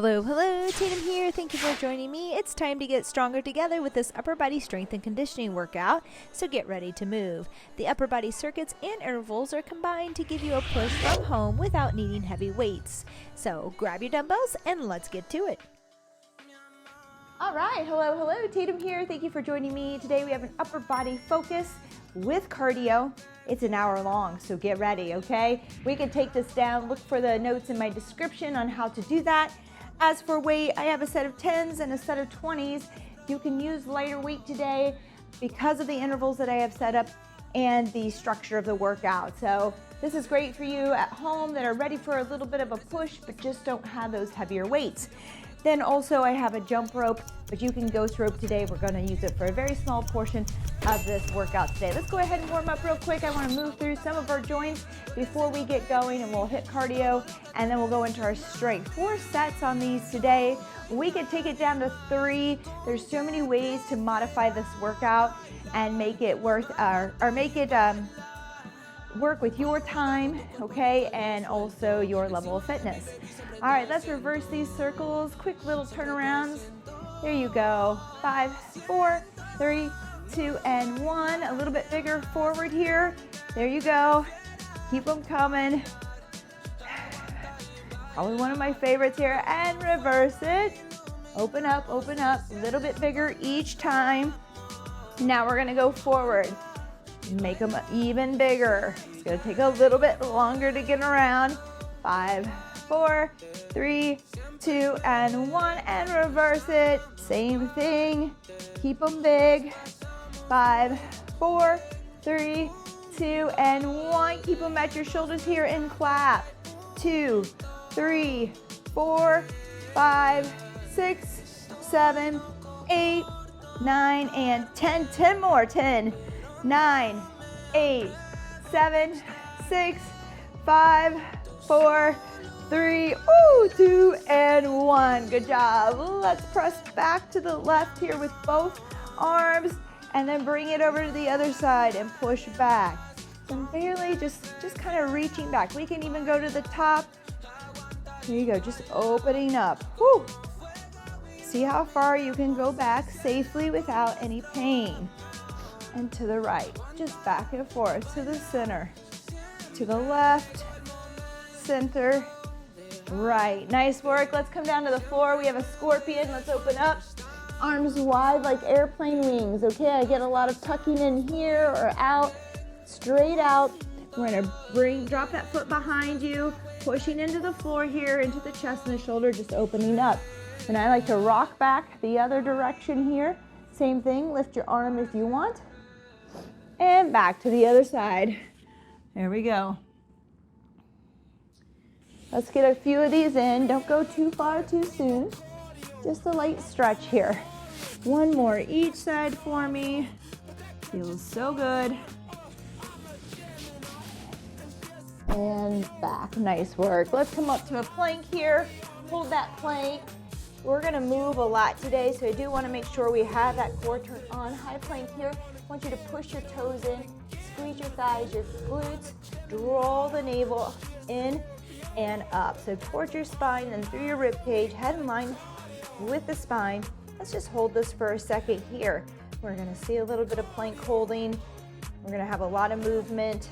Hello, hello, Tatum here. Thank you for joining me. It's time to get stronger together with this upper body strength and conditioning workout, so get ready to move. The upper body circuits and intervals are combined to give you a push from home without needing heavy weights. So grab your dumbbells and let's get to it. All right, hello, hello, Tatum here. Thank you for joining me. Today we have an upper body focus with cardio. It's an hour long, so get ready, okay? We can take this down. Look for the notes in my description on how to do that. As for weight, I have a set of 10s and a set of 20s. You can use lighter weight today because of the intervals that I have set up and the structure of the workout. So this is great for you at home that are ready for a little bit of a push, but just don't have those heavier weights. Then also I have a jump rope, but you can ghost rope today. We're gonna use it for a very small portion of this workout today. Let's go ahead and warm up real quick. I wanna move through some of our joints before we get going, and we'll hit cardio, and then we'll go into our strength. 4 sets on these today. We could take it down to 3. There's so many ways to modify this workout and make it work with your time, okay, and also your level of fitness. All right, let's reverse these circles. Quick little turnarounds. There you go. 5, 4, 3, 2, and 1. A little bit bigger forward here. There you go. Keep them coming. Probably one of my favorites here. And reverse it. Open up, a little bit bigger each time. Now we're gonna go forward. Make them even bigger. It's gonna take a little bit longer to get around. 5, 4, 3, 2, and 1, and reverse it. Same thing. Keep them big. 5, 4, 3, 2, and 1. Keep them at your shoulders here and clap. 2, 3, 4, 5, 6, 7, 8, 9, and 10. 10 more. 10, 9, 8, 7, 6, 5, 4, 3, 2, and 1. Good job. Let's press back to the left here with both arms, and then bring it over to the other side and push back. So barely just kind of reaching back. We can even go to the top. There you go, just opening up. Woo. See how far you can go back safely without any pain. And to the right, just back and forth to the center, to the left, center, right. Nice work. Let's come down to the floor. We have a scorpion. Let's open up. Arms wide like airplane wings. Okay, I get a lot of tucking in here or out, straight out. We're gonna drop that foot behind you, pushing into the floor here, into the chest and the shoulder, just opening up. And I like to rock back the other direction here. Same thing, lift your arm if you want. And back to the other side. There we go. Let's get a few of these in. Don't go too far too soon. Just a light stretch here. One more each side for me. Feels so good. And back. Nice work. Let's come up to a plank here. Hold that plank. We're gonna move a lot today, so I do wanna make sure we have that core turned on. High plank here. I want you to push your toes in, squeeze your thighs, your glutes, draw the navel in and up. So towards your spine and through your rib cage, head in line with the spine. Let's just hold this for a second here. We're gonna see a little bit of plank holding. We're gonna have a lot of movement.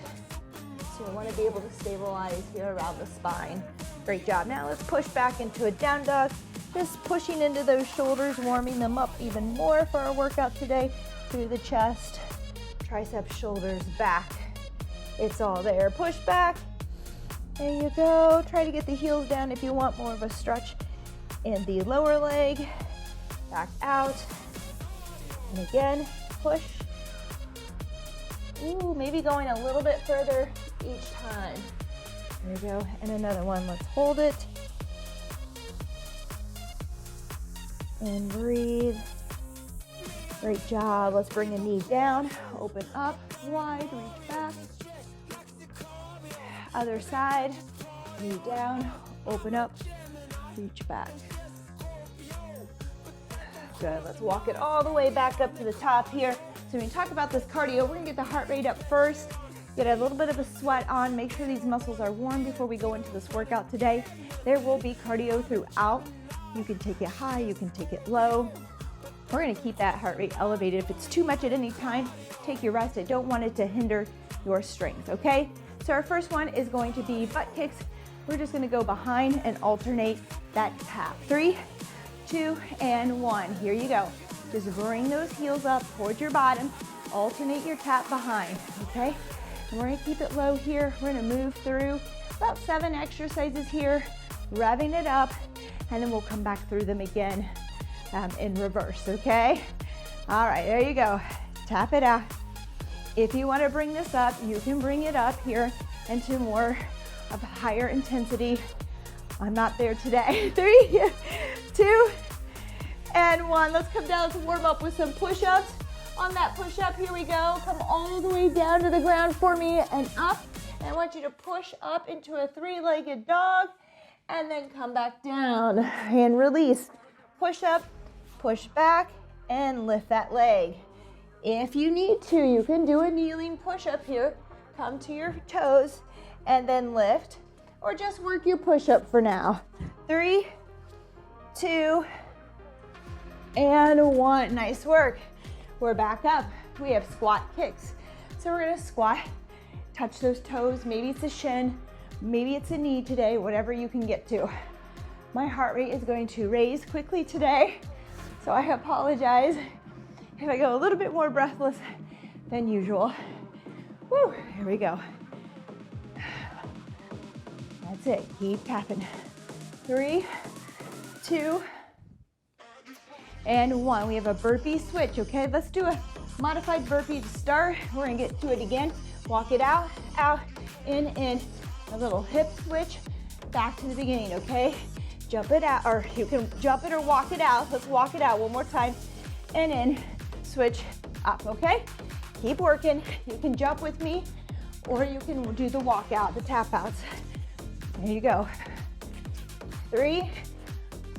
So you wanna be able to stabilize here around the spine. Great job. Now let's push back into a down dog. Just pushing into those shoulders, warming them up even more for our workout today. Through the chest, triceps, shoulders, back. It's all there. Push back. There you go. Try to get the heels down if you want more of a stretch in the lower leg. Back out. And again, push. Ooh, maybe going a little bit further each time. There you go. And another one. Let's hold it. And breathe. Great job. Let's bring a knee down, open up, wide, reach back. Other side, knee down, open up, reach back. Good, let's walk it all the way back up to the top here. So when we talk about this cardio, we're gonna get the heart rate up first, get a little bit of a sweat on, make sure these muscles are warm before we go into this workout today. There will be cardio throughout You can take it high, you can take it low. We're gonna keep that heart rate elevated. If it's too much at any time, take your rest. I don't want it to hinder your strength, okay? So our first one is going to be butt kicks. We're just gonna go behind and alternate that tap. 3, 2, and 1. Here you go. Just bring those heels up towards your bottom. Alternate your tap behind, okay? And we're gonna keep it low here. We're gonna move through about 7 exercises here, revving it up, and then we'll come back through them again in reverse, okay? All right, there you go. Tap it out. If you want to bring this up, you can bring it up here into more of a higher intensity. I'm not there today. 3, 2, and 1. Let's come down to warm up with some push-ups. On that push-up, here we go. Come all the way down to the ground for me and up. And I want you to push up into a 3-legged dog and then come back down and release. Push up, push back, and lift that leg. If you need to, you can do a kneeling push-up here. Come to your toes and then lift, or just work your push-up for now. 3, 2, and 1. Nice work. We're back up. We have squat kicks. So we're gonna squat, touch those toes. Maybe it's a shin, maybe it's a knee today, whatever you can get to. My heart rate is going to raise quickly today, so I apologize if I go a little bit more breathless than usual. Woo, here we go. That's it, keep tapping. 3, 2, and 1. We have a burpee switch, okay? Let's do a modified burpee to start. We're gonna get to it again. Walk it out, out, in. A little hip switch, back to the beginning, okay? Jump it out, or you can jump it or walk it out. Let's walk it out one more time. And in, switch up, okay? Keep working. You can jump with me, or you can do the walk out, the tap outs. There you go. 3,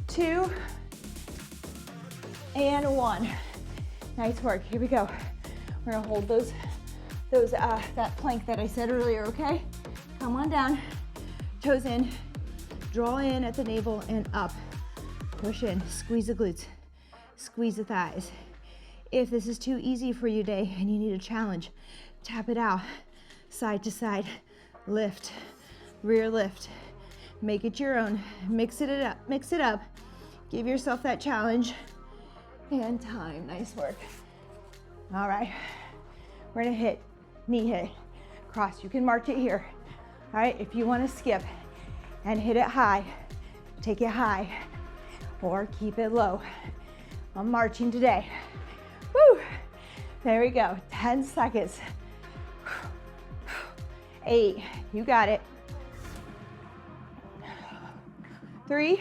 2, and 1. Nice work. Here we go. We're gonna hold that plank that I said earlier, okay? Come on down, toes in, draw in at the navel and up. Push in, squeeze the glutes, squeeze the thighs. If this is too easy for you today and you need a challenge, tap it out, side to side, lift, rear lift. Make it your own, mix it up, give yourself that challenge, and time. Nice work. All right, we're gonna hit, knee hit, cross. You can march it here. All right, if you wanna skip and hit it high, take it high, or keep it low. I'm marching today. Woo! There we go, 10 seconds. 8, you got it. 3,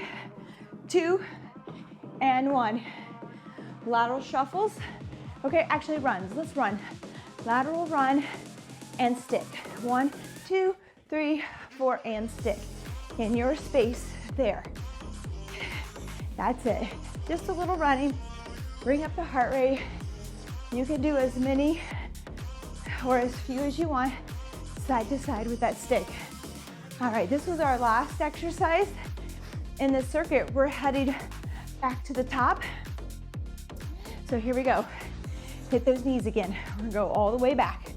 2, and 1. Lateral shuffles. Okay, actually runs, let's run. Lateral run and stick. 1, 2, 3, 4, and stick. In your space there. That's it. Just a little running. Bring up the heart rate. You can do as many or as few as you want, side to side with that stick. All right, this was our last exercise in this circuit. We're headed back to the top. So here we go. Hit those knees again. We're gonna go all the way back.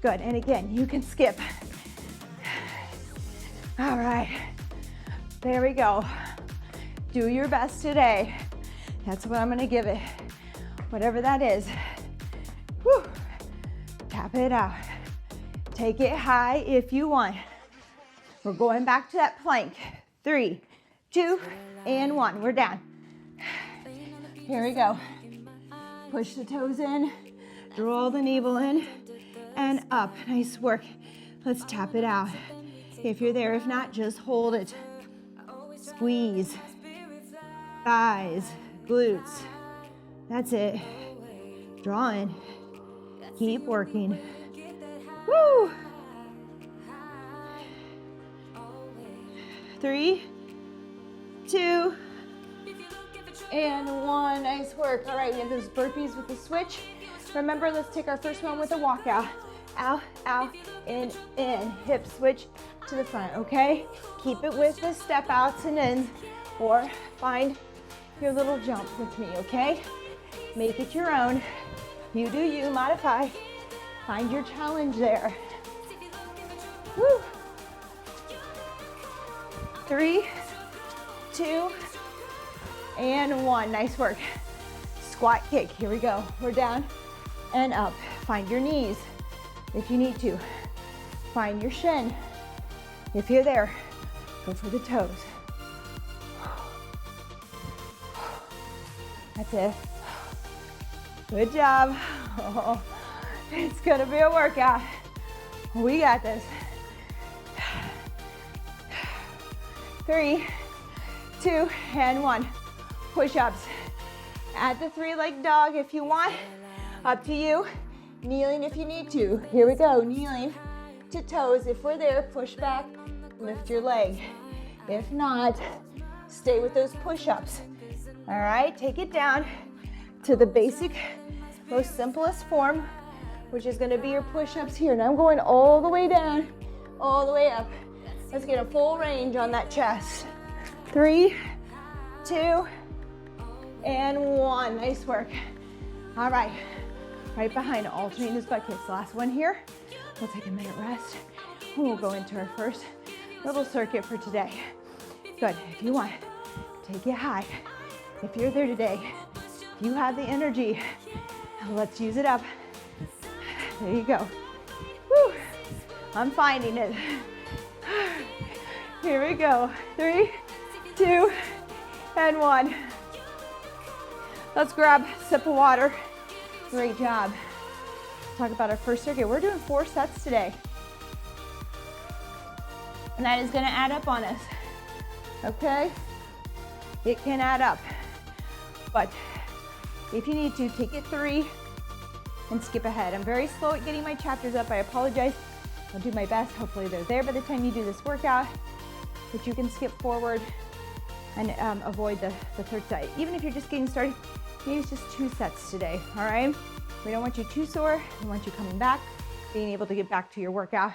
Good, and again, you can skip. All right, there we go. Do your best today. That's what I'm gonna give it, whatever that is. Whew. Tap it out. Take it high if you want. We're going back to that plank. 3, 2, and 1. We're down. Here we go. Push the toes in, draw the navel in, and up. Nice work. Let's tap it out. If you're there, if not, just hold it. Squeeze. Thighs, glutes. That's it. Draw in. Keep working. Woo! 3, 2, and 1. Nice work. All right, we have those burpees with the switch. Remember, let's take our first one with a walkout. Out, out, in. Hip switch to the front, okay? Keep it with the step outs and ins. or find your little jump with me, okay? Make it your own. You do you, modify. Find your challenge there. Woo. 3, 2, and 1. Nice work. Squat kick. Here we go. We're down and up. Find your knees if you need to. Find your shin. If you're there, go for the toes. That's it. Good job. Oh, it's gonna be a workout. We got this. 3, 2, and 1. Push-ups. Add the 3-leg dog if you want. Up to you. Kneeling if you need to. Here we go. Kneeling to toes. If we're there, push back, lift your leg. If not, stay with those push-ups. All right, take it down to the basic, most simplest form, which is gonna be your push-ups here. Now I'm going all the way down, all the way up. Let's get a full range on that chest. 3, 2, and 1. Nice work. All right, right behind, alternating those butt kicks. Last one here. We'll take a minute rest. We'll go into our first little circuit for today. Good, if you want, take it high. If you're there today, if you have the energy, let's use it up. There you go. Woo. I'm finding it. Here we go. 3, 2, and 1. Let's grab a sip of water. Great job. Talk about our first circuit. We're doing 4 sets today. And that is gonna add up on us. Okay? It can add up. But if you need to, take it 3 and skip ahead. I'm very slow at getting my chapters up. I apologize. I'll do my best. Hopefully they're there by the time you do this workout. But you can skip forward and avoid the third set. Even if you're just getting started, maybe it's just 2 sets today, all right? We don't want you too sore. We want you coming back, being able to get back to your workout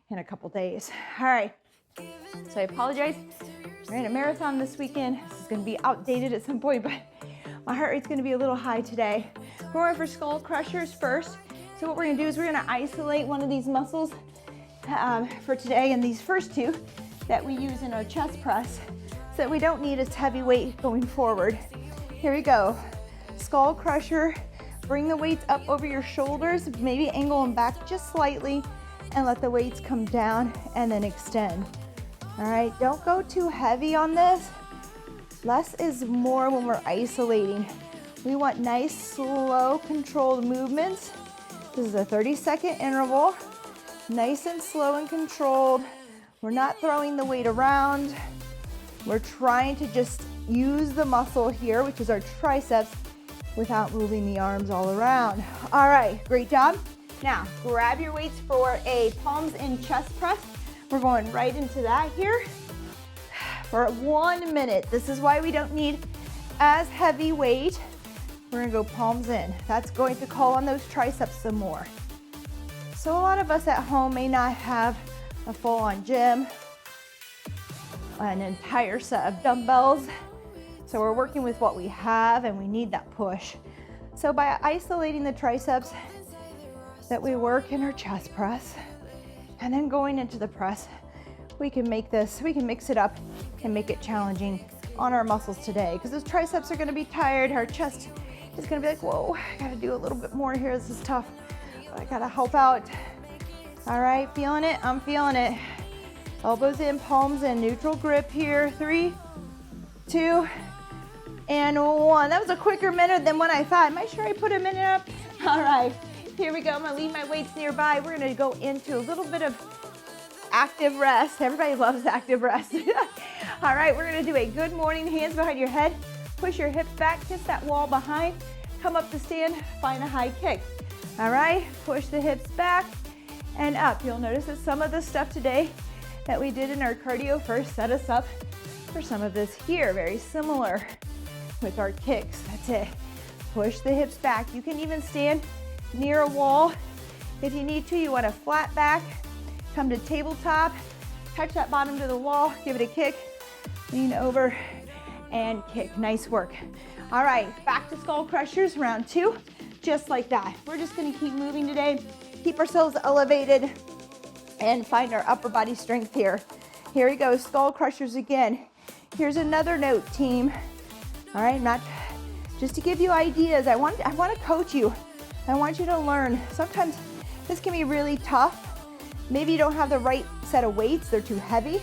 in a couple days. All right, so I apologize. I ran a marathon this weekend. This is gonna be outdated at some point, but my heart rate's gonna be a little high today. We're going for skull crushers first. So what we're gonna do is we're gonna isolate one of these muscles for today, and these first 2 that we use in our chest press so that we don't need as heavy weight going forward. Here we go. Skull crusher. Bring the weights up over your shoulders, maybe angle them back just slightly, and let the weights come down and then extend. All right, don't go too heavy on this. Less is more when we're isolating. We want nice, slow, controlled movements. This is a 30-second interval. Nice and slow and controlled. We're not throwing the weight around. We're trying to just use the muscle here, which is our triceps, without moving the arms all around. All right, great job. Now, grab your weights for a palms in chest press. We're going right into that here for 1 minute. This is why we don't need as heavy weight. We're gonna go palms in. That's going to call on those triceps some more. So a lot of us at home may not have a full-on gym, an entire set of dumbbells. So we're working with what we have, and we need that push. So by isolating the triceps that we work in our chest press, and then going into the press, we can mix it up and make it challenging on our muscles today, because those triceps are gonna be tired. Our chest is gonna be like, whoa, I gotta do a little bit more here. This is tough, but I gotta help out. All right, feeling it? I'm feeling it. Elbows in, palms in, neutral grip here. 3, 2, and 1. That was a quicker minute than what I thought. Am I sure I put a minute up? All right, here we go. I'm gonna leave my weights nearby. We're gonna go into a little bit of active rest. Everybody loves active rest. All right, we're gonna do a good morning, hands behind your head. Push your hips back, kiss that wall behind. Come up to stand, find a high kick. All right, push the hips back and up. You'll notice that some of the stuff today that we did in our cardio first set us up for some of this here. Very similar with our kicks. That's it. Push the hips back. You can even stand near a wall if you need to. You want a flat back. Come to tabletop, touch that bottom to the wall, give it a kick, lean over and kick. Nice work. All right, back to skull crushers, round 2, just like that. We're just gonna keep moving today, keep ourselves elevated, and find our upper body strength here. Here we go, skull crushers again. Here's another note, team. All right, just to give you ideas, I want to coach you. I want you to learn. Sometimes this can be really tough. Maybe you don't have the right set of weights, they're too heavy,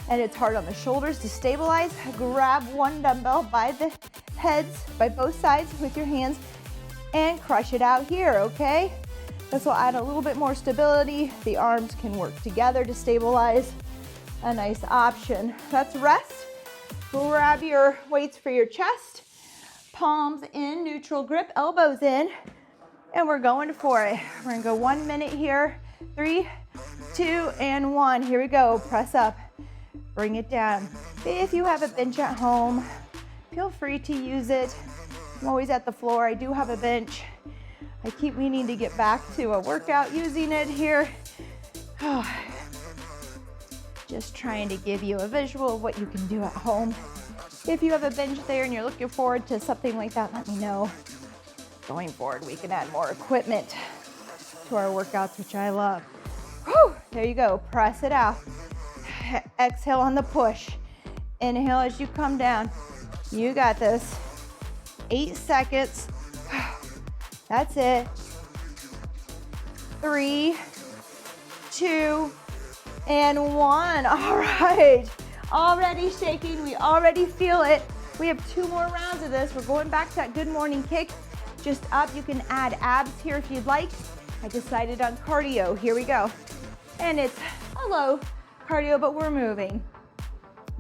and it's hard on the shoulders to stabilize. Grab one dumbbell by the heads, by both sides with your hands, and crush it out here, okay? This will add a little bit more stability. The arms can work together to stabilize. A nice option. Let's rest. Grab your weights for your chest. Palms in, neutral grip, elbows in, and we're going for it. We're gonna go 1 minute here. 3, 2, and 1. Here we go. Press up. Bring it down. If you have a bench at home, feel free to use it. I'm always at the floor. I do have a bench. I keep meaning to get back to a workout using it here. Oh, just trying to give you a visual of what you can do at home. If you have a bench there and you're looking forward to something like that, let me know. Going forward, we can add more equipment to our workouts, which I love. Whew, there you go, press it out. Exhale on the push. Inhale as you come down. You got this. 8 seconds. That's it. 3, 2, and 1. All right. Already shaking. We already feel it. We have 2 more rounds of this. We're going back to that good morning kick. Just up. You can add abs here if you'd like. I decided on cardio. Here we go. And it's a low cardio, but we're moving.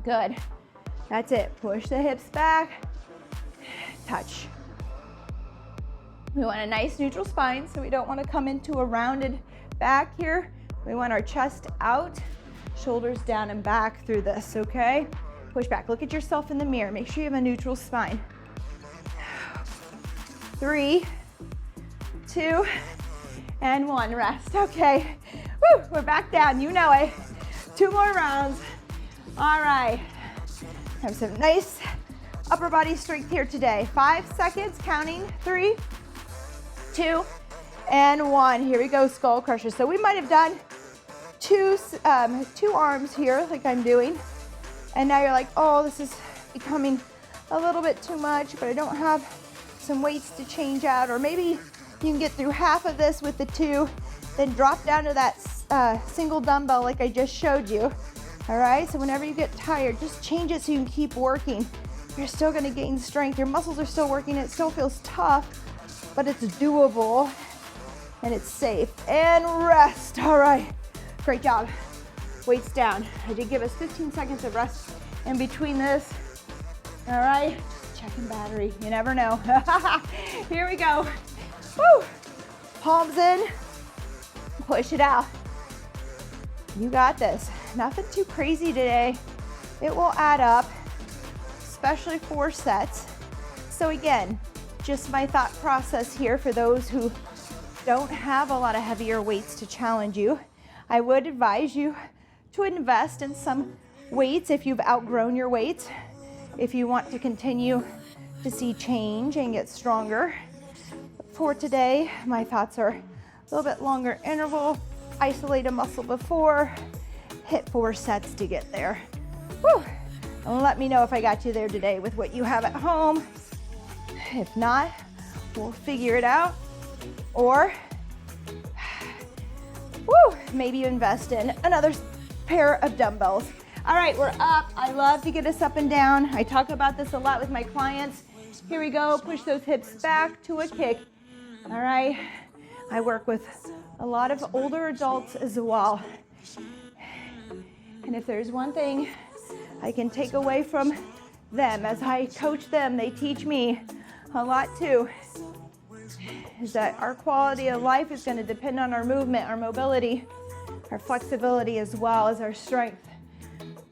Good. That's it. Push the hips back. Touch. We want a nice neutral spine, so we don't want to come into a rounded back here. We want our chest out, shoulders down and back through this, okay? Push back. Look at yourself in the mirror. Make sure you have a neutral spine. 3, 2, and 1. Rest. Okay. Woo, we're back down. You know it. 2 more rounds. All right. Have some nice upper body strength here today. 5 seconds, counting. 3, 2, and 1. Here we go, skull crusher. So we might have done two arms here, like I'm doing. And now you're like, oh, this is becoming a little bit too much, but I don't have some weights to change out. Or maybe you can get through half of this with the 2, then drop down to that single dumbbell like I just showed you. All right, so whenever you get tired, just change it so you can keep working. You're still gonna gain strength. Your muscles are still working. It still feels tough, but it's doable and it's safe. And rest. All right, great job. Weights down. I did give us 15 seconds of rest in between this. All right, just checking battery. You never know. Here we go. Woo. Palms in. Push it out. You got this. Nothing too crazy today. It will add up, especially 4 sets. So again, just my thought process here for those who don't have a lot of heavier weights to challenge you. I would advise you to invest in some weights if you've outgrown your weights, if you want to continue to see change and get stronger. For today, my thoughts are a little bit longer interval, isolate a muscle before, hit 4 sets to get there. Woo. And let me know if I got you there today with what you have at home. If not, we'll figure it out. Or, woo, maybe you invest in another pair of dumbbells. All right, we're up. I love to get us up and down. I talk about this a lot with my clients. Here we go. Push those hips back to a kick. All right. I work with a lot of older adults as well. And if there's one thing I can take away from them as I coach them, they teach me a lot too, is that our quality of life is going to depend on our movement, our mobility, our flexibility, as well as our strength.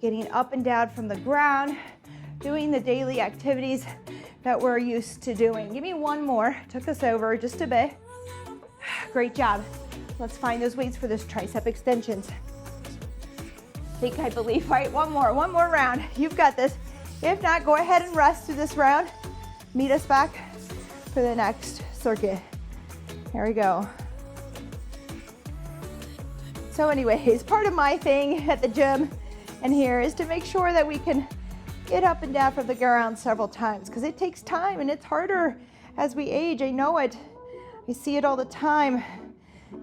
Getting up and down from the ground, doing the daily activities that we're used to doing. Give me one more. Took us over just a bit. Great job. Let's find those weights for those tricep extensions. think, I believe, right? One more round. You've got this. If not, go ahead and rest through this round. Meet us back for the next circuit. Here we go. So anyways, part of my thing at the gym and here is to make sure that we can get up and down from the ground several times, because it takes time and it's harder as we age. I know it. I see it all the time.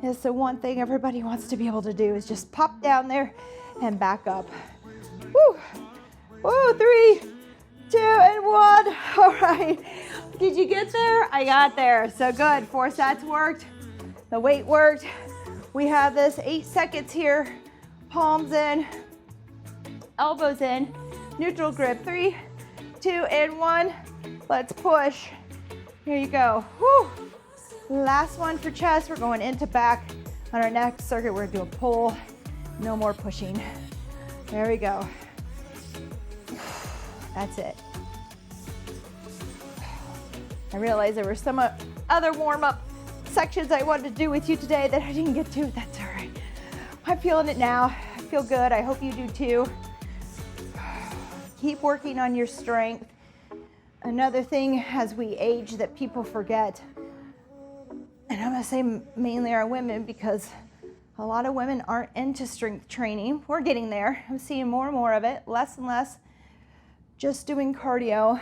It's the one thing everybody wants to be able to do is just pop down there and back up. Woo! Woo, 3, 2, and 1. All right. Did you get there? I got there. So good. 4 sets worked. The weight worked. We have this 8 seconds here. Palms in, elbows in, neutral grip. 3, 2, and 1. Let's push. Here you go. Woo. Last one for chest. We're going into back. On our next circuit, we're gonna do a pull. No more pushing. There we go. That's it. I realized there were some other warm-up sections I wanted to do with you today that I didn't get to. That's all right. I'm feeling it now. I feel good. I hope you do too. Keep working on your strength. Another thing as we age that people forget, and I'm gonna say mainly our women, because a lot of women aren't into strength training. We're getting there. I'm seeing more and more of it, less and less just doing cardio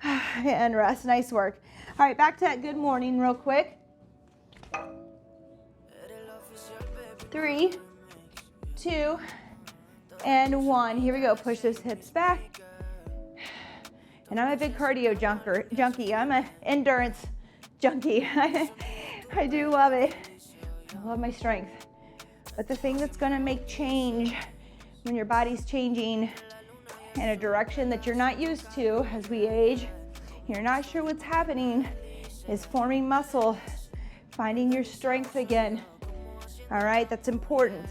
and rest. Nice work. All right, back to that good morning real quick. 3, 2, and 1. Here we go. Push those hips back. And I'm a big cardio junkie. I'm an endurance junkie. I do love it. I love my strength. But the thing that's going to make change when your body's changing in a direction that you're not used to as we age, you're not sure what's happening, is forming muscle, finding your strength again. All right, that's important.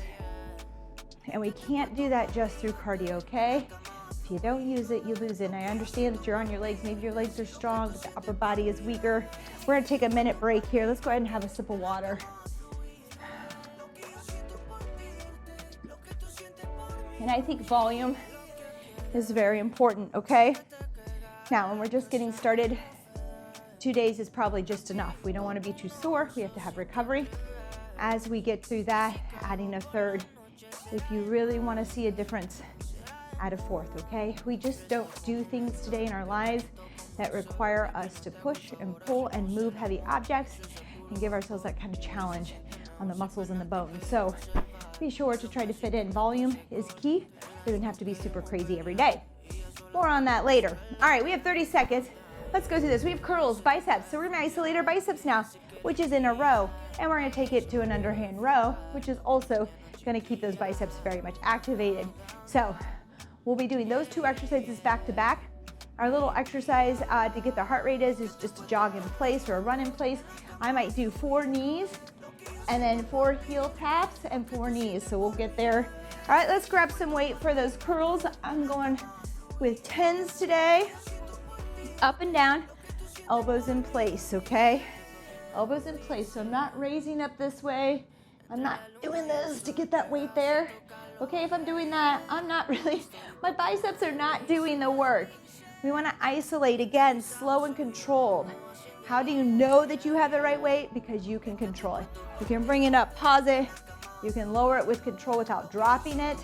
And we can't do that just through cardio, okay? If you don't use it, you lose it. And I understand that you're on your legs. Maybe your legs are strong, but the upper body is weaker. We're gonna take a minute break here. Let's go ahead and have a sip of water. And I think volume is very important, okay? Now, when we're just getting started, 2 days is probably just enough. We don't want to be too sore. We have to have recovery. As we get through that, adding a third. If you really want to see a difference, add a fourth, okay? We just don't do things today in our lives that require us to push and pull and move heavy objects and give ourselves that kind of challenge on the muscles and the bones. So be sure to try to fit in. Volume is key. It doesn't have to be super crazy every day. More on that later. All right, we have 30 seconds. Let's go through this. We have curls, biceps. So we're gonna isolate our biceps now, which is in a row. And we're gonna take it to an underhand row, which is also gonna keep those biceps very much activated. So we'll be doing those 2 exercises back to back. Our little exercise to get the heart rate is just to jog in place or a run in place. I might do 4 knees and then 4 heel taps and 4 knees. So we'll get there. All right, let's grab some weight for those curls. I'm going with 10s today. Up and down, elbows in place, okay? Elbows in place. So I'm not raising up this way. I'm not doing this to get that weight there. Okay, if I'm doing that, I'm not really, my biceps are not doing the work. We want to isolate, again, slow and controlled. How do you know that you have the right weight? Because you can control it. You can bring it up, pause it. You can lower it with control without dropping it.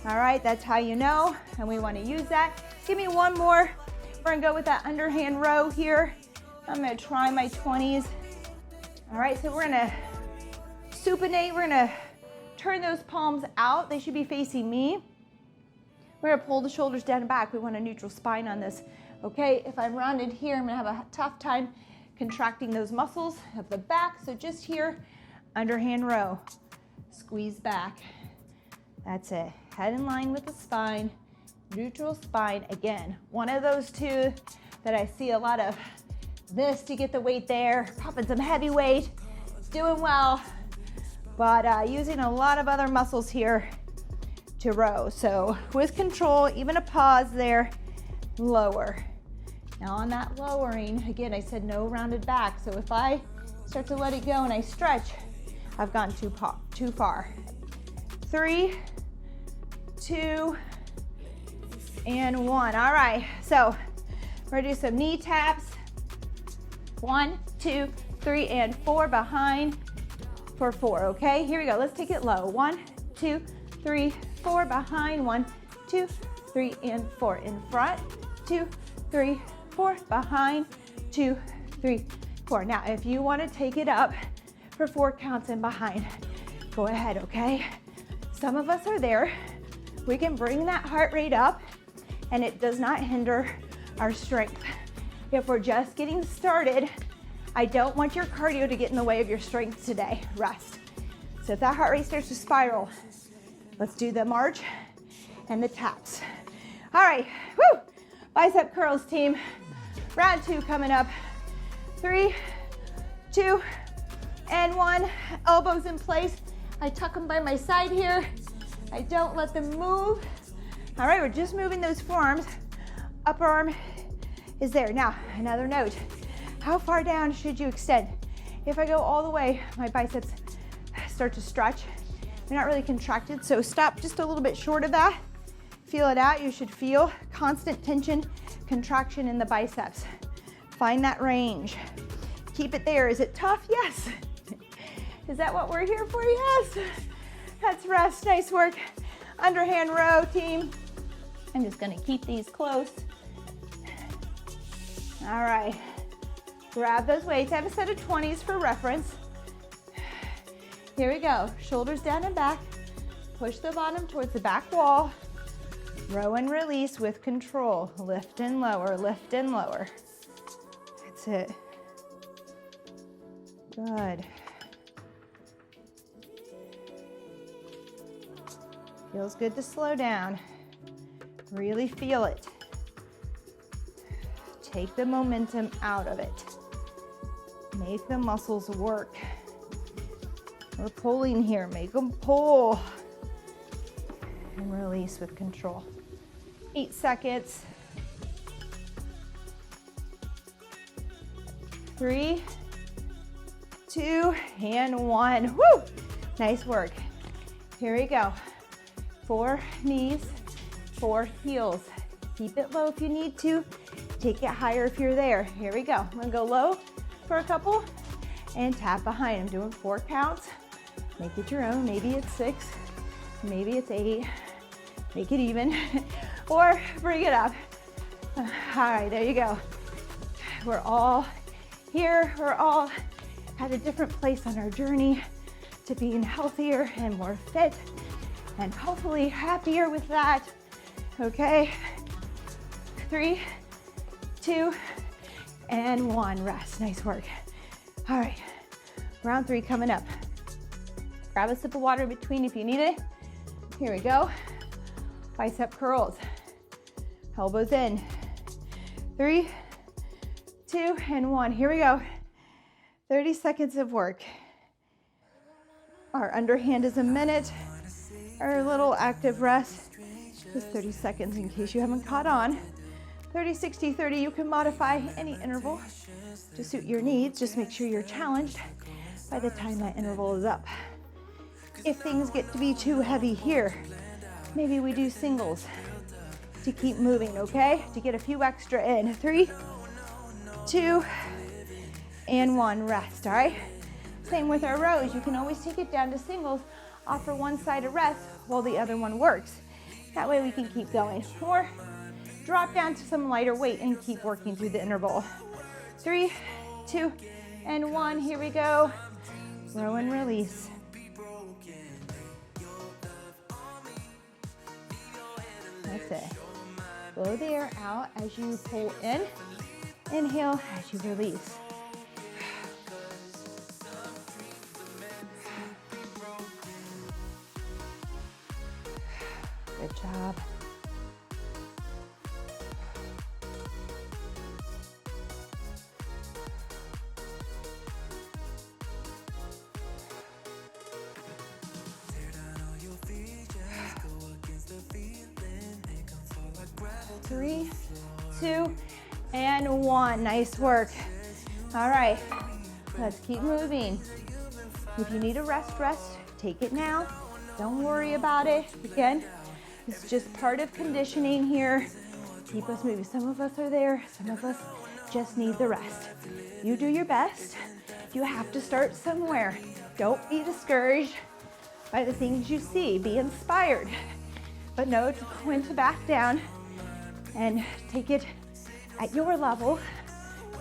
All right, that's how you know, and we want to use that. Give me one more. We're gonna go with that underhand row here. I'm gonna try my 20s. All right, so we're gonna supinate. We're gonna turn those palms out. They should be facing me. We're gonna pull the shoulders down and back. We want a neutral spine on this. Okay, if I'm rounded here, I'm gonna have a tough time contracting those muscles of the back. So just here, underhand row. Squeeze back. That's it. Head in line with the spine. Neutral spine. Again, one of those 2 that I see a lot of. This to get the weight there. Popping some heavy weight. Doing well. But using a lot of other muscles here to row. So with control, even a pause there. Lower. Now on that lowering, again, I said no rounded back. So if I start to let it go and I stretch, I've gone too far. 3, 2, and 1. All right, so we're gonna do some knee taps. 1, 2, 3, and 4 behind for 4, okay? Here we go, let's take it low. 1, 2, 3, 4 behind. 1, 2, 3, and 4 in front. 2, 3, 4 behind. 2, 3, 4. Now, if you want to take it up for 4 counts and behind, go ahead, okay? Some of us are there. We can bring that heart rate up and it does not hinder our strength. If we're just getting started, I don't want your cardio to get in the way of your strength today. Rest. So if that heart rate starts to spiral, let's do the march and the taps. All right, woo! Bicep curls, team. Round 2 coming up. 3, 2, and 1. Elbows in place. I tuck them by my side here. I don't let them move. All right, we're just moving those forearms. Upper arm is there. Now, another note. How far down should you extend? If I go all the way, my biceps start to stretch. They're not really contracted, so stop just a little bit short of that. Feel it out. You should feel constant tension, contraction in the biceps. Find that range. Keep it there. Is it tough? Yes. Is that what we're here for? Yes. That's rest. Nice work. Underhand row, team. I'm just gonna keep these close. All right. Grab those weights. I have a set of 20s for reference. Here we go. Shoulders down and back. Push the bottom towards the back wall. Row and release with control. Lift and lower, lift and lower. That's it. Good. Feels good to slow down. Really feel it. Take the momentum out of it. Make the muscles work. We're pulling here, make them pull. And release with control. 8 seconds. 3, 2, and 1. Woo! Nice work. Here we go. 4 knees, 4 heels. Keep it low if you need to. Take it higher if you're there. Here we go. I'm gonna go low for a couple and tap behind. I'm doing 4 counts. Make it your own. Maybe it's 6, maybe it's 8. Make it even, or bring it up. All right, there you go. We're all here. We're all at a different place on our journey to being healthier and more fit and hopefully happier with that. Okay, 3, 2, and 1. Rest. Nice work. All right, round 3 coming up. Grab a sip of water in between if you need it. Here we go. Bicep curls. Elbows in. 3, 2, and 1. Here we go. 30 seconds of work. Our underhand is a minute. Our little active rest is 30 seconds in case you haven't caught on. 30, 60, 30. You can modify any interval to suit your needs. Just make sure you're challenged by the time that interval is up. If things get to be too heavy here, maybe we do singles to keep moving, okay? To get a few extra in. 3, 2, and 1. Rest, all right? Same with our rows. You can always take it down to singles, offer one side a rest while the other one works. That way we can keep going. Or drop down to some lighter weight and keep working through the interval. 3, 2, and 1. Here we go. Row and release. That's it. Blow the air out as you pull in. Inhale as you release. Good job. Three, 2, and 1. Nice work. All right, let's keep moving. If you need a rest, take it now. Don't worry about it. Again, It's just part of conditioning here. Keep us moving. Some of us are there, some of us just need the rest. You do your best. You have to start somewhere. Don't be discouraged by the things you see. Be inspired, but know when to back down and take it at your level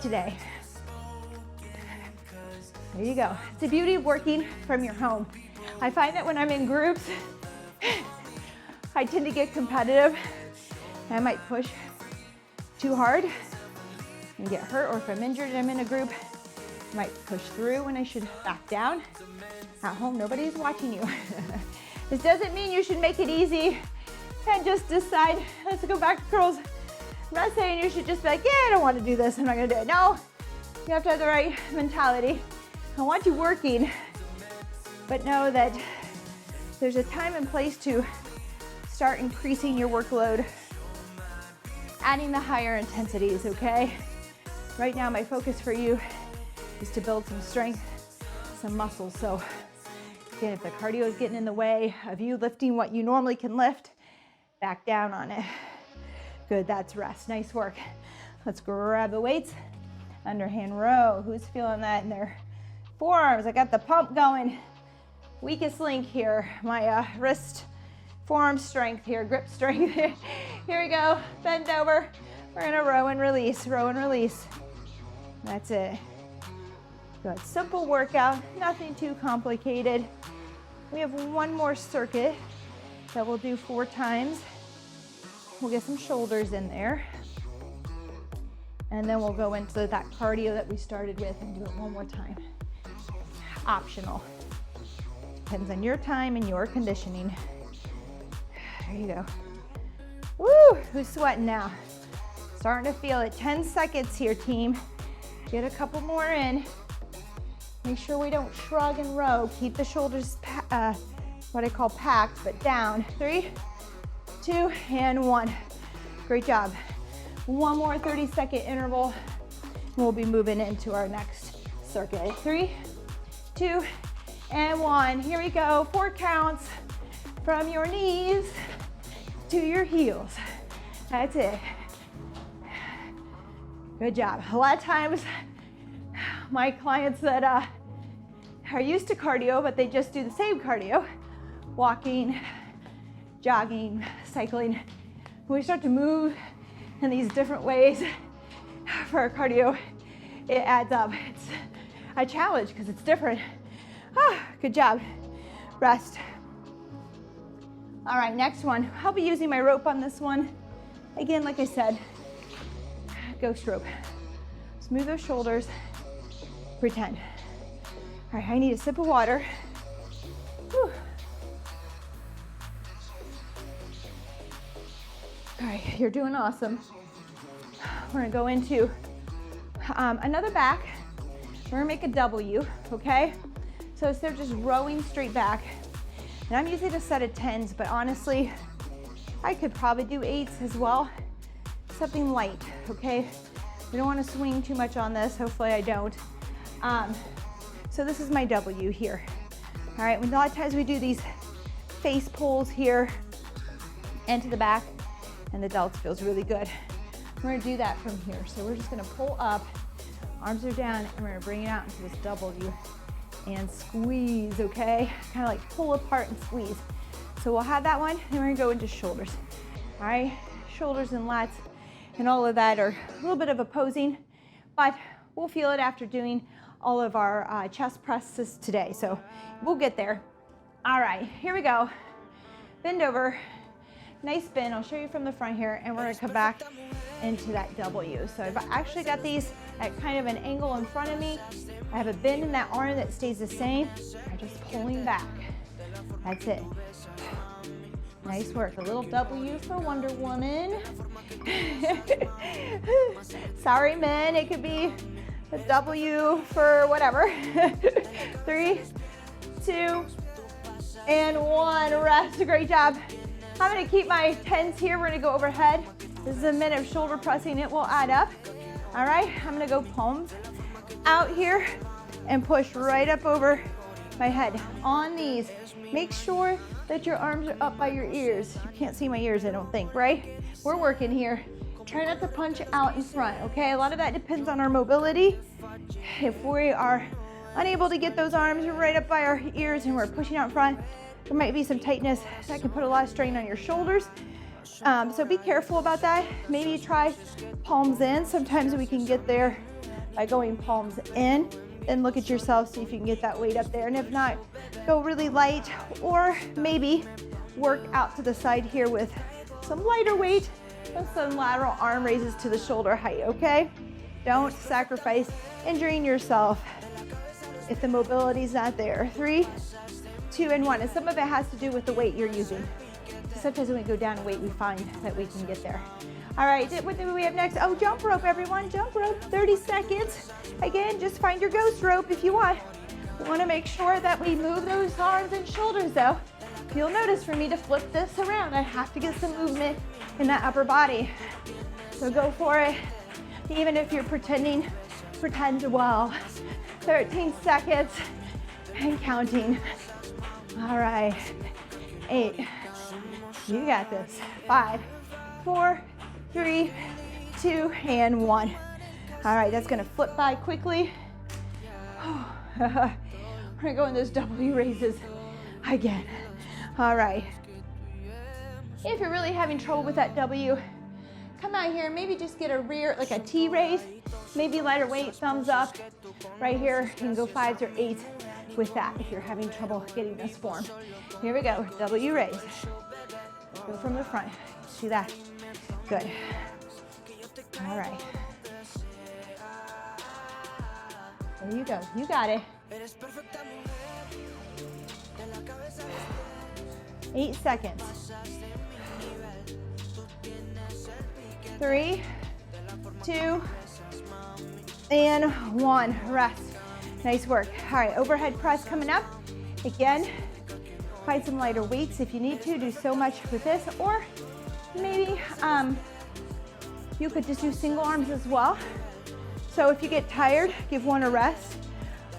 today. There you go. It's the beauty of working from your home. I find that when I'm in groups, I tend to get competitive. I might push too hard and get hurt, or if I'm injured and I'm in a group, I might push through when I should back down. At home, nobody's watching you. This doesn't mean you should make it easy and just decide, let's go back to curls. I'm not saying you should just be like, yeah, I don't want to do this, I'm not gonna do it. No, you have to have the right mentality. I want you working, but know that there's a time and place to start increasing your workload, adding the higher intensities, okay? Right now, my focus for you is to build some strength, some muscle. So again, if the cardio is getting in the way of you lifting what you normally can lift, back down on it. Good, that's rest, nice work. Let's grab the weights, underhand row. Who's feeling that in their forearms? I got the pump going. Weakest link here, my wrist, forearm strength here, grip strength. Here we go, bend over. We're gonna row and release, row and release. That's it. Good, simple workout, nothing too complicated. We have one more circuit that we'll do 4 times. We'll get some shoulders in there. And then we'll go into that cardio that we started with and do it one more time. Optional. Depends on your time and your conditioning. There you go. Woo, who's sweating now? Starting to feel it. 10 seconds here, team. Get a couple more in. Make sure we don't shrug and row. Keep the shoulders, what I call packed, but down. 3, 2, and 1. Great job. One more 30-second interval. We'll be moving into our next circuit. 3, 2, and 1. Here we go. 4 counts from your knees to your heels. That's it. Good job. A lot of times, my clients that are used to cardio, but they just do the same cardio, walking, jogging, cycling. When we start to move in these different ways for our cardio, it adds up. It's a challenge because it's different. Good job. Rest. All right, next one. I'll be using my rope on this one. Again, like I said, ghost rope. Smooth those shoulders. Pretend. All right, I need a sip of water. Whew. All right, you're doing awesome. We're gonna go into another back. We're gonna make a W, okay? So instead of just rowing straight back, and I'm using a set of 10s, but honestly, I could probably do 8s as well. Something light, okay? We don't wanna swing too much on this. Hopefully I don't. So this is my W here. All right, a lot of times we do these face pulls here and to the back, and the delts feels really good. We're gonna do that from here. So we're just gonna pull up, arms are down, and we're gonna bring it out into this W and squeeze, okay? Kind of like pull apart and squeeze. So we'll have that one, then we're gonna go into shoulders. All right, shoulders and lats and all of that are a little bit of opposing, but we'll feel it after doing all of our chest presses today. So we'll get there. All right, here we go. Bend over, nice bend. I'll show you from the front here, and we're gonna come back into that W. So I've actually got these at kind of an angle in front of me. I have a bend in that arm that stays the same. I'm just pulling back. That's it. Nice work. A little W for Wonder Woman. Sorry, men. It could be a W for whatever. 3, 2, and 1. Rest. Great job. I'm going to keep my 10s here. We're going to go overhead. This is a minute of shoulder pressing. It will add up. All right. I'm going to go palms out here and push right up over my head on these. Make sure that your arms are up by your ears. You can't see my ears, I don't think, right? We're working here. Try not to punch out in front, okay? A lot of that depends on our mobility. If we are unable to get those arms right up by our ears and we're pushing out in front, there might be some tightness that can put a lot of strain on your shoulders. So be careful about that. Maybe try palms in. Sometimes we can get there by going palms in. Then look at yourself, see if you can get that weight up there. And if not, go really light, or maybe work out to the side here with some lighter weight and some lateral arm raises to the shoulder height, okay? Don't sacrifice injuring yourself if the mobility is not there. 3, 2, and 1. And some of it has to do with the weight you're using. Sometimes when we go down in weight, we find that we can get there. All right, what do we have next? Oh, jump rope, everyone. Jump rope, 30 seconds. Again, just find your ghost rope if you want. We want to make sure that we move those arms and shoulders, though. You'll notice for me to flip this around, I have to get some movement in that upper body. So go for it. Even if you're pretend well. 13 seconds and counting. All right, 8. You got this. 5, 4, 3, 2, and 1. All right, that's gonna flip by quickly. We're gonna go in those W raises again. All right. If you're really having trouble with that W, come out here and maybe just get a rear, like a T raise, maybe lighter weight, thumbs up. Right here, you can go 5s or 8s with that if you're having trouble getting this form. Here we go, W raise. Go from the front, see that? Good. All right. There you go, you got it. 8 seconds. 3, 2, and 1. Rest. Nice work. All right, overhead press coming up. Again, find some lighter weights if you need to. Do so much with this, or maybe you could just do single arms as well. So if you get tired, give one a rest.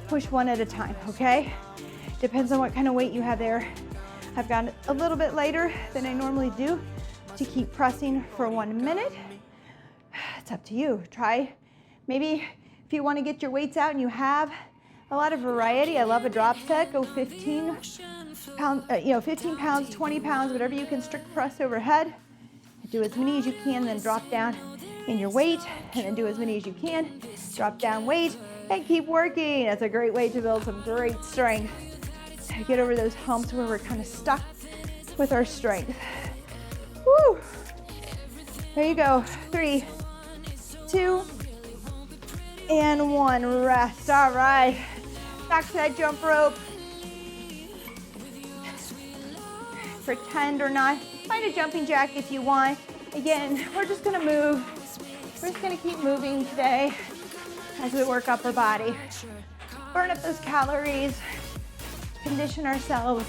Push one at a time, okay? Depends on what kind of weight you have there. I've gone a little bit lighter than I normally do to keep pressing for 1 minute. It's up to you. Try, maybe if you want to get your weights out and you have a lot of variety, I love a drop set, go 15 pounds, 15 pounds, 20 pounds, whatever you can strict press overhead. Do as many as you can, then drop down in your weight, and then do as many as you can. Drop down weight and keep working. That's a great way to build some great strength. Get over those humps where we're kind of stuck with our strength. Woo! There you go. 3, 2, and 1. Rest. All right. Back to that jump rope. Pretend or not. Find a jumping jack if you want. Again, we're just gonna move. We're just gonna keep moving today as we work upper body. Burn up those calories. Condition ourselves.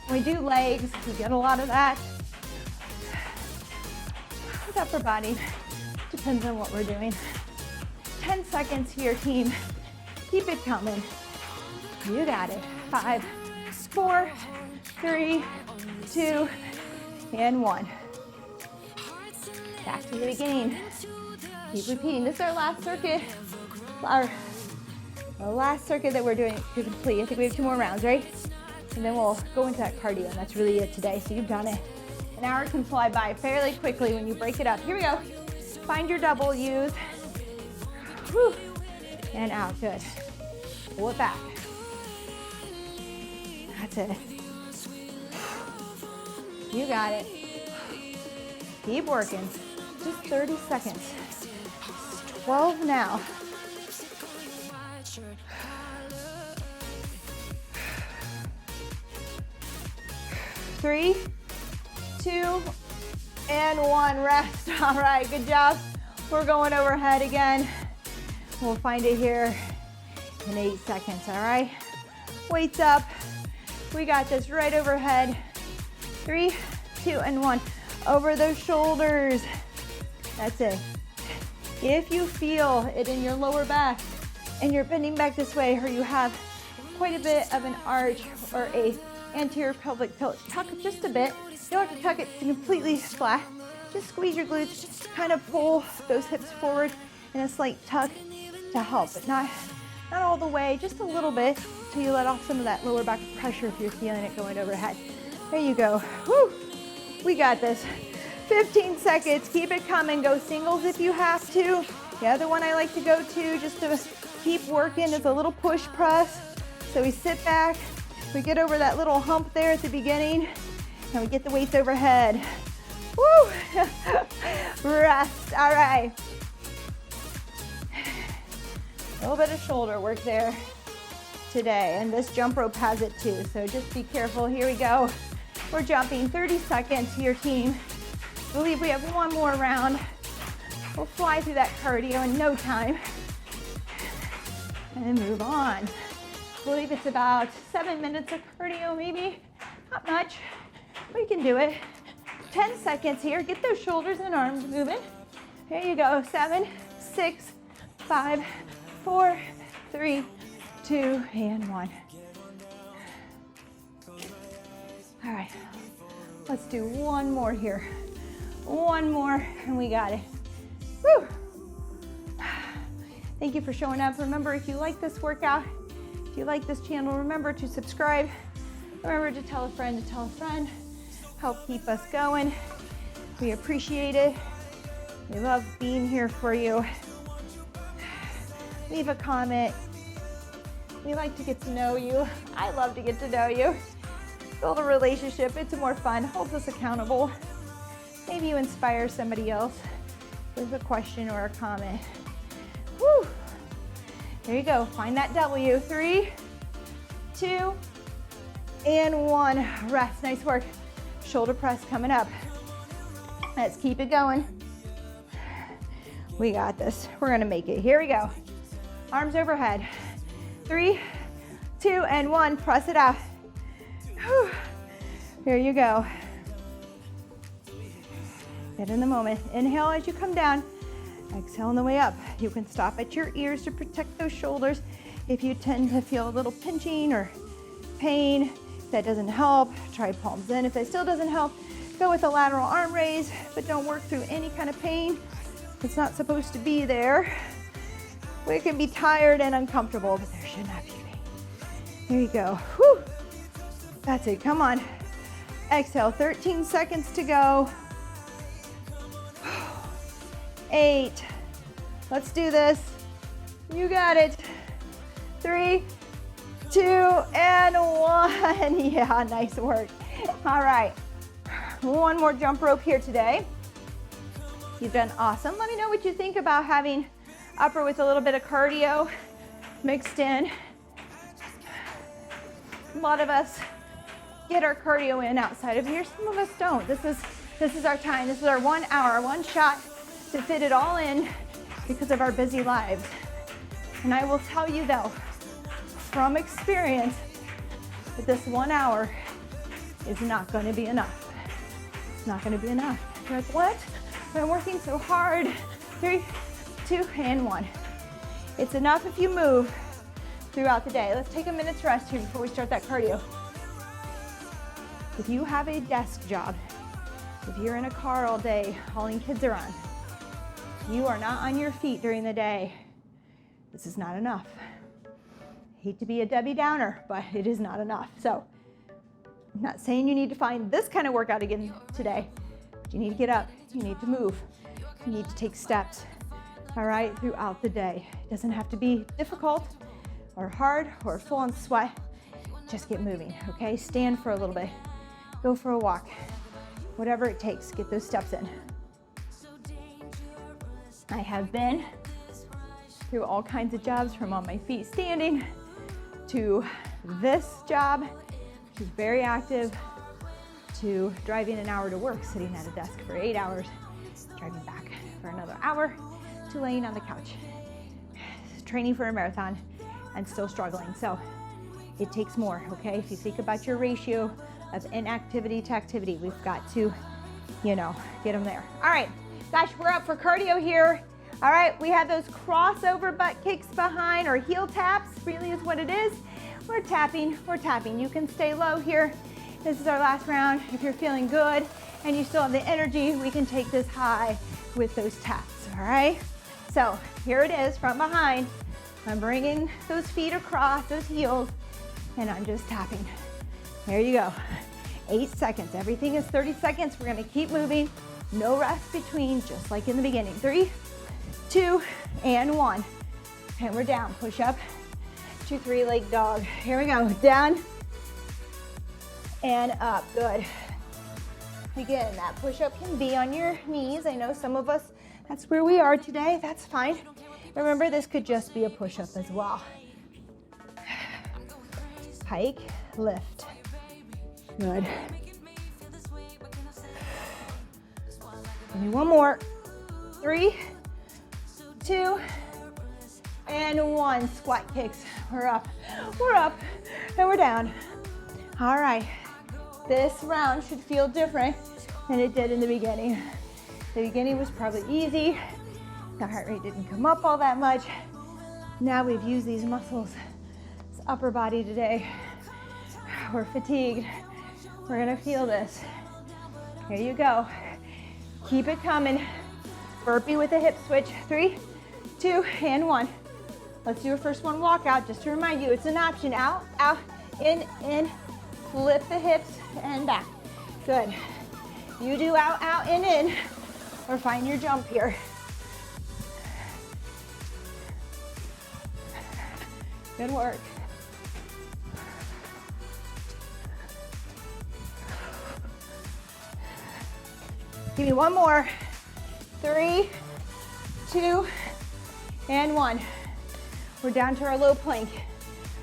When we do legs, we get a lot of that. With upper body, depends on what we're doing. 10 seconds here, team. Keep it coming. You got it. 5, 4, 3, 2, and 1. Back to the beginning. Keep repeating. This is our last circuit. The last circuit that we're doing to complete. I think we have 2 more rounds, right? And then we'll go into that cardio, and that's really it today. So you've done it. An hour can fly by fairly quickly when you break it up. Here we go. Find your W's. Whew. And out. Good. Pull it back. That's it. You got it. Keep working. Just 30 seconds. 12 now. 3, 2, and 1. Rest. All right, good job. We're going overhead again. We'll find it here in 8 seconds, all right? Weights up. We got this right overhead. 3, 2, and 1. Over those shoulders. That's it. If you feel it in your lower back and you're bending back this way, or you have quite a bit of an arch or a anterior pelvic tilt. Tuck it just a bit. You don't have to tuck it completely flat. Just squeeze your glutes, just kind of pull those hips forward in a slight tuck to help, but not all the way, just a little bit until you let off some of that lower back pressure if you're feeling it going overhead. There you go. Whew. We got this. 15 seconds. Keep it coming. Go singles if you have to. The other one I like to go to just to keep working is a little push press. So we sit back, we get over that little hump there at the beginning, and we get the weights overhead. Woo! Rest. All right. A little bit of shoulder work there today, and this jump rope has it too, so just be careful. Here we go. We're jumping 30 seconds here, team. I believe we have one more round. We'll fly through that cardio in no time and move on. I believe it's about 7 minutes of cardio, maybe, not much. We can do it. 10 seconds here. Get those shoulders and arms moving. There you go. 7, 6, 5, 4, 3, 2, and 1. All right, let's do one more here. One more, and we got it. Woo! Thank you for showing up. Remember, if you like this workout, if you like this channel, remember to subscribe. Remember to tell a friend to tell a friend. Help keep us going. We appreciate it. We love being here for you. Leave a comment. We like to get to know you. I love to get to know you. Build a relationship. It's more fun. Holds us accountable. Maybe you inspire somebody else with a question or a comment. Woo! There you go. Find that W. 3, 2, and 1. Rest. Nice work. Shoulder press coming up. Let's keep it going. We got this. We're gonna make it. Here we go. Arms overhead. 3, 2, and 1. Press it out. Whew. Here you go. Get in the moment. Inhale as you come down. Exhale on the way up. You can stop at your ears to protect those shoulders. If you tend to feel a little pinching or pain, if that doesn't help, try palms in. If that still doesn't help, go with a lateral arm raise, but don't work through any kind of pain. It's not supposed to be there. We can be tired and uncomfortable, but there should not be pain. Here you go. Whew. That's it. Come on. Exhale. 13 seconds to go. 8. Let's do this. You got it. 3, 2, and 1. Yeah, nice work. All right. One more jump rope here today. You've done awesome. Let me know what you think about having upper with a little bit of cardio mixed in. A lot of us get our cardio in outside of here. Some of us don't. This is our time. This is our 1 hour, one shot to fit it all in because of our busy lives. And I will tell you though, from experience, that this 1 hour is not going to be enough. It's not going to be enough. You're like, what? I'm working so hard. 3, 2, and 1. It's enough if you move throughout the day. Let's take a minute's rest here before we start that cardio. If you have a desk job, if you're in a car all day hauling kids around, you are not on your feet during the day, this is not enough. Hate to be a Debbie Downer, but it is not enough. So I'm not saying you need to find this kind of workout again today. You need to get up, you need to move, you need to take steps, all right, throughout the day. It doesn't have to be difficult or hard or full on sweat. Just get moving, okay? Stand for a little bit, go for a walk, whatever it takes, get those steps in. I have been through all kinds of jobs, from on my feet standing to this job, which is very active, to driving an hour to work, sitting at a desk for 8 hours, driving back for another hour, to laying on the couch, training for a marathon, and still struggling. So it takes more, okay? If you think about your ratio of inactivity to activity, we've got to, get them there. All right, gosh, we're up for cardio here. All right, we have those crossover butt kicks behind, or heel taps, really is what it is. we're tapping, we're tapping. You can stay low here. This is our last round. If you're feeling good and you still have the energy, we can take this high with those taps, all right? So here it is from behind. I'm bringing those feet across, those heels, and I'm just tapping. There you go. 8 seconds. Everything is 30 seconds. We're gonna keep moving. No rest between, just like in the beginning. 3, 2, and 1. And we're down. Push up to 3-leg dog. Here we go. Down and up. Good. Again, that push-up can be on your knees. I know some of us, that's where we are today. That's fine. Remember, this could just be a push-up as well. Pike, lift. Good. Give me one more. 3, 2, and 1. Squat kicks. We're up, and we're down. All right. This round should feel different than it did in the beginning. The beginning was probably easy. The heart rate didn't come up all that much. Now we've used these muscles, this upper body today. We're fatigued. We're gonna feel this. Here you go. Keep it coming. Burpee with a hip switch. 3, 2, and 1. Let's do a first one walkout, just to remind you, it's an option. Out, out, in, flip the hips and back. Good. You do out, out, in, or find your jump here. Good work. Give me one more. 3, 2, and 1. We're down to our low plank.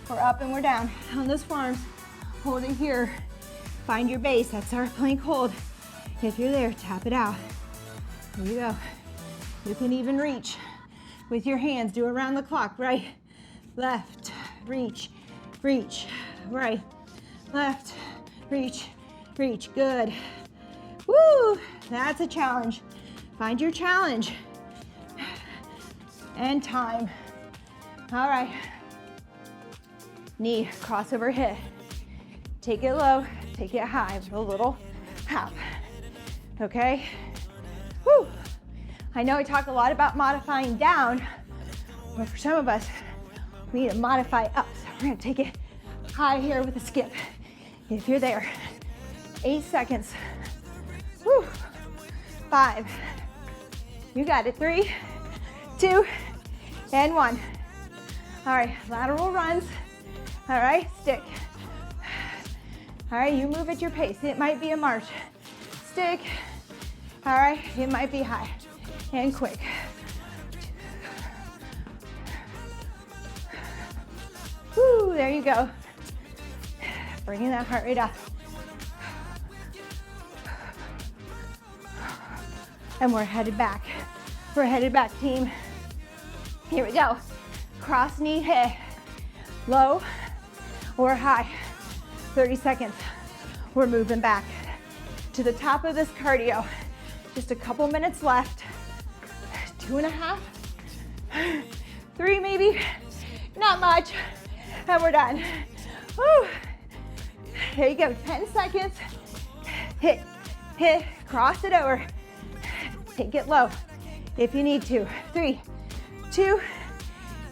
We're up and we're down on those forearms. Holding here. Find your base. That's our plank hold. If you're there, tap it out. There you go. You can even reach with your hands. Do around the clock. Right, left, reach, reach. Right, left, reach, reach. Good. Woo! That's a challenge. Find your challenge. And time. All right. Knee, crossover hit. Take it low, take it high with a little hop. Okay? Woo! I know I talk a lot about modifying down, but for some of us, we need to modify up. So we're gonna take it high here with a skip. If you're there. 8 seconds. Woo! 5. You got it. 3, 2, and 1. All right, lateral runs. All right, stick. All right, you move at your pace. It might be a march. Stick. All right, it might be high and quick. Woo, there you go. Bringing that heart rate up. And we're headed back. We're headed back, team. Here we go. Cross knee hit. Low or high. 30 seconds. We're moving back to the top of this cardio. Just a couple minutes left. 2.5, 3 maybe, not much, and we're done. Woo. Here you go, 10 seconds. Hit, hit, cross it over. Take it low if you need to. 3, 2,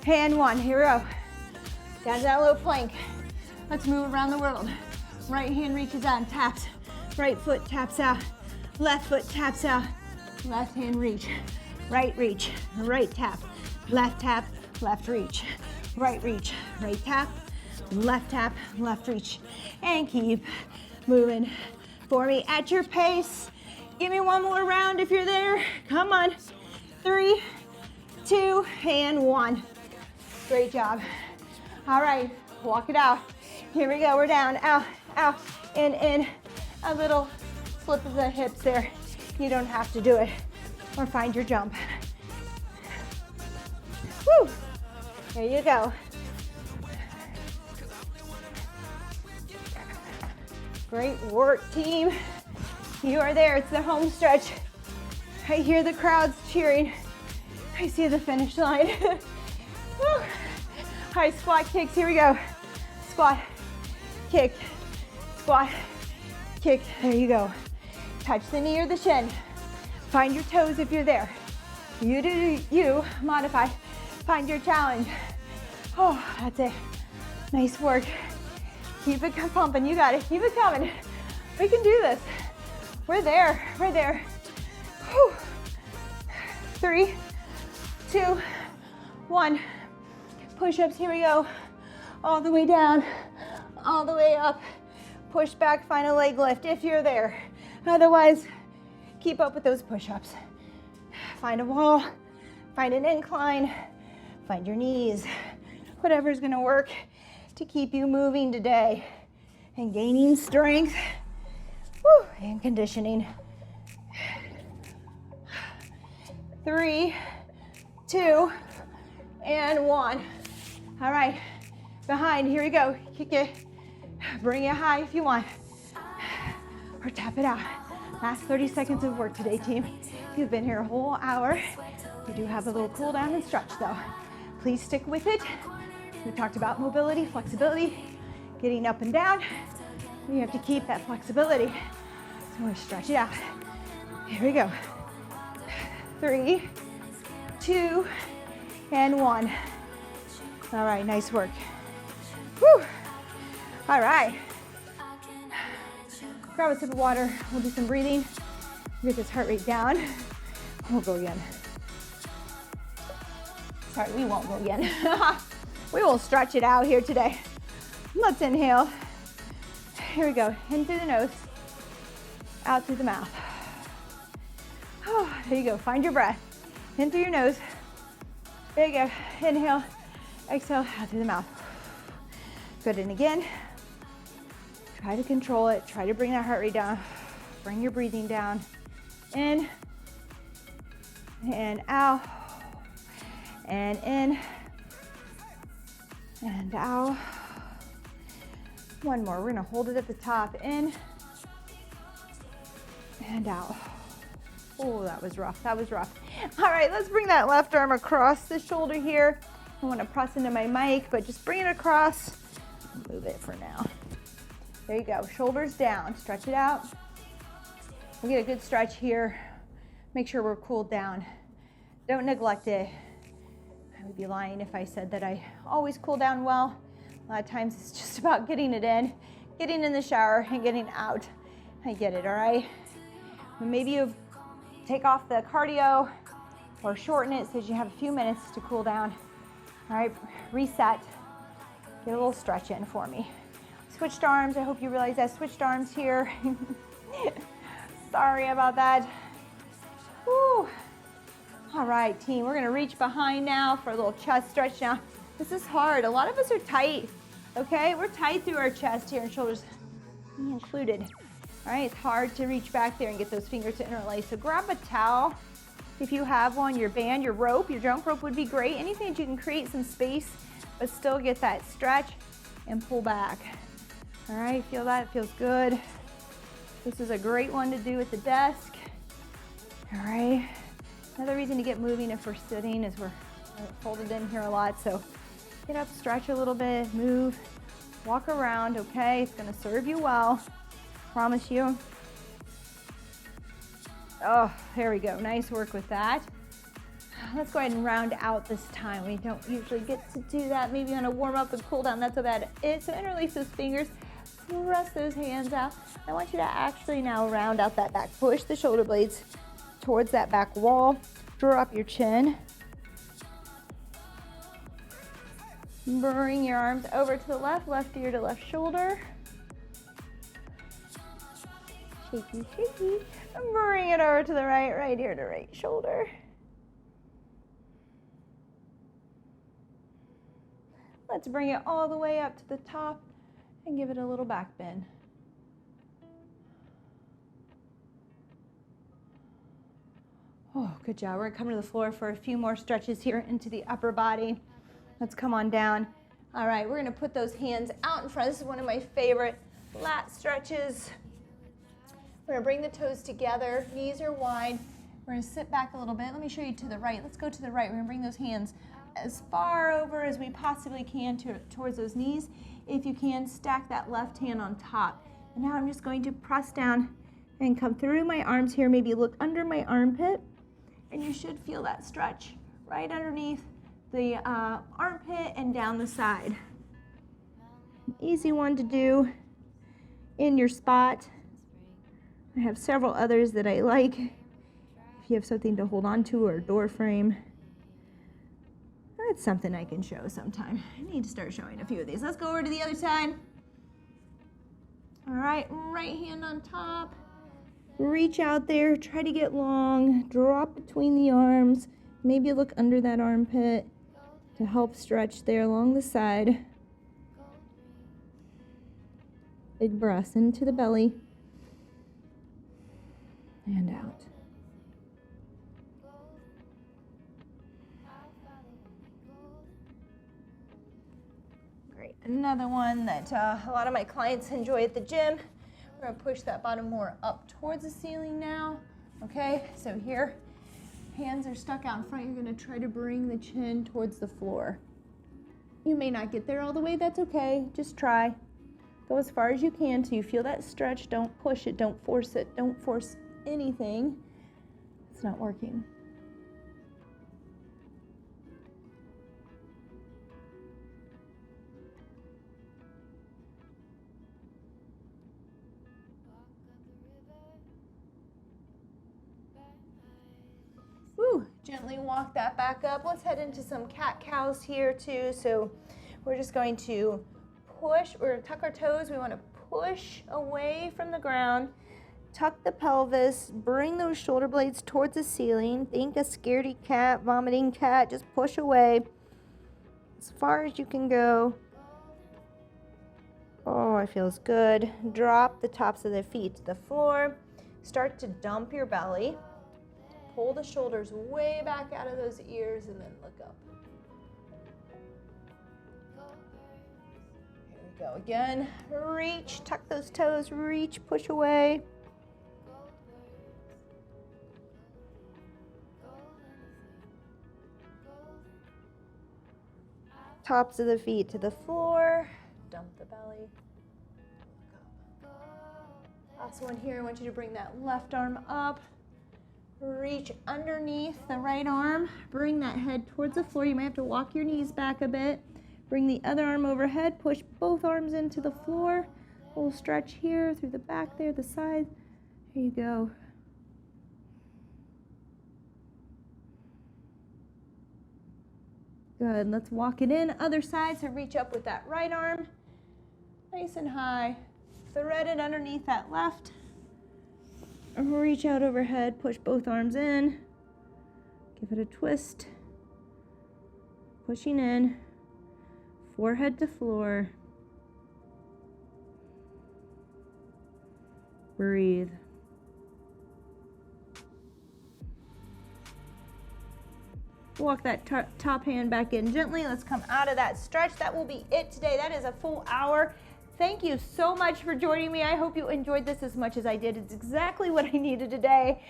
and 1. Here we go. Down to that low plank. Let's move around the world. Right hand reaches out and taps. Right foot taps out. Left foot taps out. Left hand reach. Right reach. Right tap. Left tap. Left reach. Right reach. Right tap. Left tap. Left reach. And keep moving for me at your pace. Give me one more round if you're there. Come on. 3, 2, and 1. Great job. All right, walk it out. Here we go, we're down, out, out, in. A little flip of the hips there. You don't have to do it. Or find your jump. Woo! There you go. Great work, team. You are there, it's the home stretch. I hear the crowds cheering. I see the finish line. Woo. All right, squat kicks, here we go. squat, kick, squat, kick. There you go. Touch the knee or the shin. Find your toes if you're there. You do you, modify, find your challenge. Oh, that's it. Nice work. Keep it pumping, you got it, keep it coming. We can do this. We're there, we're there. Whew. 3, 2, 1. Push-ups, here we go. All the way down, all the way up. Push back, find a leg lift if you're there. Otherwise, keep up with those push-ups. Find a wall, find an incline, find your knees. Whatever's gonna work to keep you moving today and gaining strength, and conditioning. 3, 2, and 1. All right, behind, here we go. Kick it, bring it high if you want, or tap it out. Last 30 seconds of work today, team. You've been here a whole hour. You do have a little cool down and stretch though. Please stick with it. We talked about mobility, flexibility, getting up and down. You have to keep that flexibility. So we're gonna stretch it out. Here we go. 3, 2, and 1. All right, nice work. Whew. All right. Grab a sip of water. We'll do some breathing. Get this heart rate down. We'll go again. Sorry, we won't go again. We will stretch it out here today. Let's inhale. Here we go. In through the nose, out through the mouth. Oh, there you go. Find your breath. In through your nose. There you go. Inhale, exhale, out through the mouth. Good. And again. Try to control it. Try to bring that heart rate down. Bring your breathing down. In and out. And in and out. One more. We're gonna hold it at the top. In and out. Oh, that was rough. That was rough. All right, let's bring that left arm across the shoulder here. I want to press into my mic, but just bring it across. Move it for now. There you go. Shoulders down. Stretch it out. We'll get a good stretch here. Make sure we're cooled down. Don't neglect it. I would be lying if I said that I always cool down well. A lot of times it's just about getting it in, getting in the shower, and getting out. I get it, all right? Maybe you take off the cardio or shorten it so you have a few minutes to cool down. All right, reset. Get a little stretch in for me. Switched arms. I hope you realize I switched arms here. Sorry about that. Woo. All right, team, we're gonna reach behind now for a little chest stretch now. This is hard. A lot of us are tight, okay? We're tight through our chest here and shoulders, me included. All right, it's hard to reach back there and get those fingers to interlace. So grab a towel if you have one, your band, your rope, your jump rope would be great. Anything that you can create some space, but still get that stretch and pull back. All right, feel that? It feels good. This is a great one to do at the desk. All right. Another reason to get moving if we're sitting is we're folded in here a lot. So get up, stretch a little bit, move, walk around, okay? It's gonna serve you well, promise you. Oh, there we go, nice work with that. Let's go ahead and round out this time. We don't usually get to do that. Maybe on a warm up and cool down, that's how bad it is. So interlace those fingers, press those hands out. I want you to actually now round out that back. Push the shoulder blades towards that back wall. Drop your chin. Bring your arms over to the left, left ear to left shoulder. Shaky, shaky. Bring it over to the right, right ear to right shoulder. Let's bring it all the way up to the top and give it a little back bend. Oh, good job. We're gonna come to the floor for a few more stretches here into the upper body. Let's come on down. All right, we're gonna put those hands out in front. This is one of my favorite lat stretches. We're gonna bring the toes together, knees are wide. We're gonna sit back a little bit. Let me show you to the right. Let's go to the right. We're gonna bring those hands as far over as we possibly can towards those knees. If you can, stack that left hand on top. And now I'm just going to press down and come through my arms here. Maybe look under my armpit, and you should feel that stretch right underneath the armpit and down the side. Easy one to do in your spot. I have several others that I like. If you have something to hold on to or a door frame, that's something I can show sometime. I need to start showing a few of these. Let's go over to the other side. All right, right hand on top. Reach out there, try to get long, drop between the arms. Maybe look under that armpit to help stretch there along the side. Big breaths into the belly and out. Great. Another one that a lot of my clients enjoy at the gym. We're going to push that bottom more up towards the ceiling now. Okay, so here, hands are stuck out in front. You're going to try to bring the chin towards the floor. You may not get there all the way. That's okay. Just try. Go as far as you can till you feel that stretch. Don't push it. Don't force it. Don't force anything. It's not working. Woo, gently walk that back up. Let's head into some cat-cows here too. So we're just going to push, we're going to tuck our toes. We want to push away from the ground. Tuck the pelvis, bring those shoulder blades towards the ceiling. Think a scaredy cat, vomiting cat. Just push away as far as you can go. Oh, it feels good. Drop the tops of the feet to the floor. Start to dump your belly. Pull the shoulders way back out of those ears and then look up. Here we go again. Reach, tuck those toes, reach, push away. Tops of the feet to the floor. Dump the belly. Look up. Last one here. I want you to bring that left arm up. Reach underneath the right arm. Bring that head towards the floor. You might have to walk your knees back a bit. Bring the other arm overhead. Push both arms into the floor. A little stretch here through the back there, the side. Here you go. Good. Let's walk it in. Other side. So reach up with that right arm. Nice and high. Thread it underneath that left. Reach out overhead, push both arms in, give it a twist, pushing in, forehead to floor, breathe. Walk that top hand back in gently. Let's come out of that stretch. That will be it today. That is a full hour. Thank you so much for joining me. I hope you enjoyed this as much as I did. It's exactly what I needed today.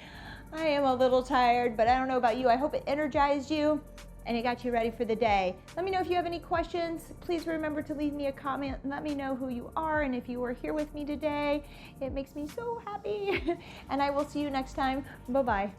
I am a little tired, but I don't know about you. I hope it energized you and it got you ready for the day. Let me know if you have any questions. Please remember to leave me a comment and let me know who you are and if you were here with me today. It makes me so happy. And I will see you next time. Bye-bye.